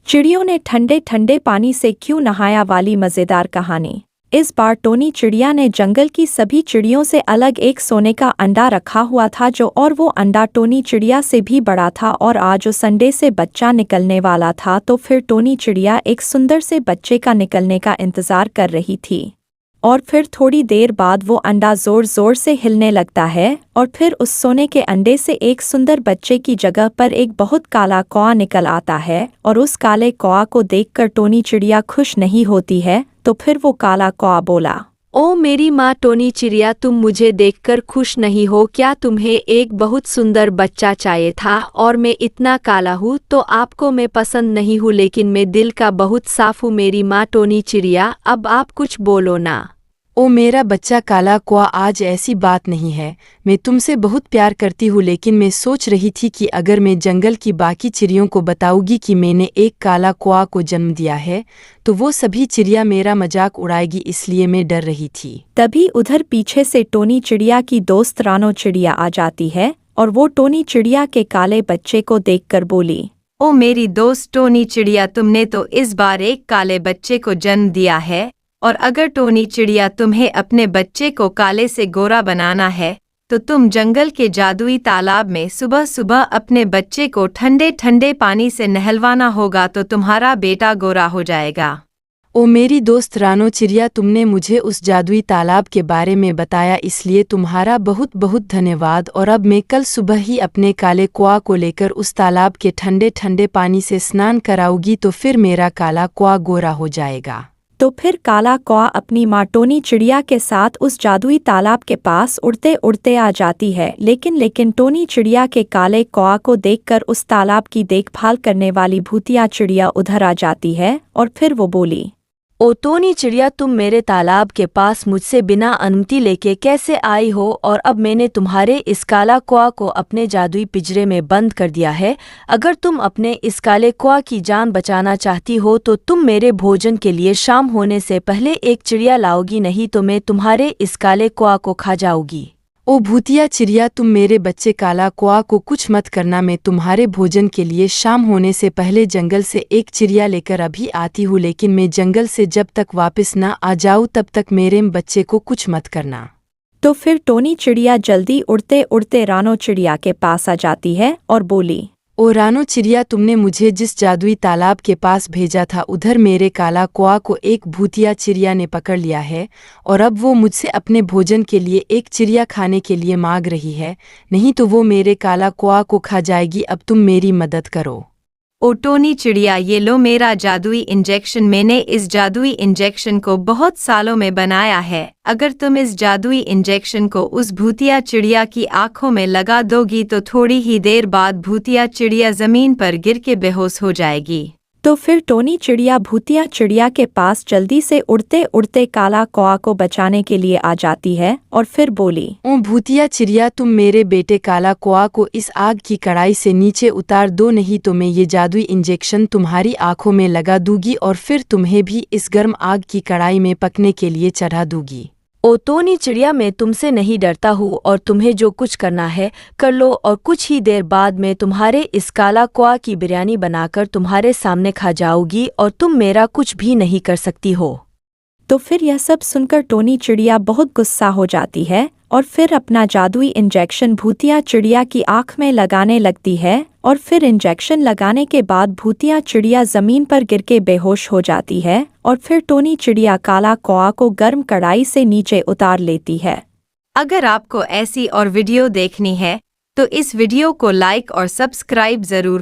चिड़ियों ने ठंडे ठंडे पानी से क्यों नहाया वाली मज़ेदार कहानी। इस बार टोनी चिड़िया ने जंगल की सभी चिड़ियों से अलग एक सोने का अंडा रखा हुआ था और वो अंडा टोनी चिड़िया से भी बड़ा था और आज उस अंडे से बच्चा निकलने वाला था। तो फिर टोनी चिड़िया एक सुंदर से बच्चे का निकलने का इंतज़ार कर रही थी और फिर थोड़ी देर बाद वो अंडा ज़ोर ज़ोर से हिलने लगता है और फिर उस सोने के अंडे से एक सुंदर बच्चे की जगह पर एक बहुत काला कौआ निकल आता है और उस काले कौआ को देखकर टोनी चिड़िया खुश नहीं होती है। तो फिर वो काला कौआ बोला, ओ मेरी माँ टोनी चिड़िया, तुम मुझे देखकर खुश नहीं हो क्या? तुम्हें एक बहुत सुंदर बच्चा चाहिए था और मैं इतना काला हूँ तो आपको मैं पसंद नहीं हूँ, लेकिन मैं दिल का बहुत साफ हूँ मेरी माँ टोनी चिड़िया, अब आप कुछ बोलो ना। ओ मेरा बच्चा काला कौआ, आज ऐसी बात नहीं है, मैं तुमसे बहुत प्यार करती हूँ, लेकिन मैं सोच रही थी कि अगर मैं जंगल की बाकी चिड़ियों को बताऊंगी कि मैंने एक काला कौआ को जन्म दिया है तो वो सभी चिड़िया मेरा मजाक उड़ाएगी, इसलिए मैं डर रही थी। तभी उधर पीछे से टोनी चिड़िया की दोस्त रानो चिड़िया आ जाती है और वो टोनी चिड़िया के काले बच्चे को देखकर बोली, ओ मेरी दोस्त टोनी चिड़िया, तुमने तो इस बार एक काले बच्चे को जन्म दिया है और अगर टोनी चिड़िया तुम्हें अपने बच्चे को काले से गोरा बनाना है तो तुम जंगल के जादुई तालाब में सुबह सुबह अपने बच्चे को ठंडे ठंडे पानी से नहलवाना होगा तो तुम्हारा बेटा गोरा हो जाएगा। ओ मेरी दोस्त रानो चिड़िया, तुमने मुझे उस जादुई तालाब के बारे में बताया, इसलिए तुम्हारा बहुत बहुत धन्यवाद। और अब मैं कल सुबह ही अपने काले कौआ को लेकर उस तालाब के ठंडे ठंडे पानी से स्नान कराऊंगी तो फिर मेरा काला कौआ गोरा हो जाएगा। तो फिर काला कौआ अपनी माँ टोनी चिड़िया के साथ उस जादुई तालाब के पास उड़ते उड़ते आ जाती है, लेकिन टोनी चिड़िया के काले कौआ को देखकर उस तालाब की देखभाल करने वाली भूतिया चिड़िया उधर आ जाती है और फिर वो बोली, ओ टोनी चिड़िया, तुम मेरे तालाब के पास मुझसे बिना अनुमति लेके कैसे आई हो? और अब मैंने तुम्हारे इस काला कौआ को अपने जादुई पिंजरे में बंद कर दिया है। अगर तुम अपने इस काले कौआ की जान बचाना चाहती हो तो तुम मेरे भोजन के लिए शाम होने से पहले एक चिड़िया लाओगी, नहीं तो मैं तुम्हारे इस काले कौआ को खा जाऊंगी। ओ भूतिया चिड़िया, तुम मेरे बच्चे काला कौआ को कुछ मत करना, मैं तुम्हारे भोजन के लिए शाम होने से पहले जंगल से एक चिड़िया लेकर अभी आती हूँ, लेकिन मैं जंगल से जब तक वापस ना आ जाऊँ तब तक मेरे बच्चे को कुछ मत करना। तो फिर टोनी चिड़िया जल्दी उड़ते उड़ते रानो चिड़िया के पास आ जाती है और बोली, ओ रानो चिड़िया, तुमने मुझे जिस जादुई तालाब के पास भेजा था उधर मेरे काला कौआ को एक भूतिया चिड़िया ने पकड़ लिया है और अब वो मुझसे अपने भोजन के लिए एक चिड़िया खाने के लिए मांग रही है, नहीं तो वो मेरे काला कौआ को खा जाएगी। अब तुम मेरी मदद करो। ओ टोनी चिड़िया, ये लो मेरा जादुई इंजेक्शन, मैंने इस जादुई इंजेक्शन को बहुत सालों में बनाया है। अगर तुम इस जादुई इंजेक्शन को उस भूतिया चिड़िया की आंखों में लगा दोगी तो थोड़ी ही देर बाद भूतिया चिड़िया जमीन पर गिर के बेहोश हो जाएगी। तो फिर टोनी चिड़िया भूतिया चिड़िया के पास जल्दी से उड़ते उड़ते काला कौआ को बचाने के लिए आ जाती है और फिर बोली, ओ भूतिया चिड़िया, तुम मेरे बेटे काला कौआ को इस आग की कड़ाई से नीचे उतार दो, नहीं तो मैं ये जादुई इंजेक्शन तुम्हारी आंखों में लगा दूंगी और फिर तुम्हें भी इस गर्म आग की कड़ाई में पकने के लिए चढ़ा दूंगी। ओ टोनी चिड़िया, मैं तुमसे नहीं डरता हूँ और तुम्हें जो कुछ करना है कर लो और कुछ ही देर बाद मैं तुम्हारे इस काला कौआ की बिरयानी बनाकर तुम्हारे सामने खा जाऊंगी और तुम मेरा कुछ भी नहीं कर सकती हो। तो फिर यह सब सुनकर टोनी चिड़िया बहुत गुस्सा हो जाती है और फिर अपना जादुई इंजेक्शन भूतिया चिड़िया की आंख में लगाने लगती है और फिर इंजेक्शन लगाने के बाद भूतिया चिड़िया जमीन पर गिर के बेहोश हो जाती है और फिर टोनी चिड़िया काला कौआ को गर्म कढ़ाई से नीचे उतार लेती है। अगर आपको ऐसी और वीडियो देखनी है तो इस वीडियो को लाइक और सब्सक्राइब जरूर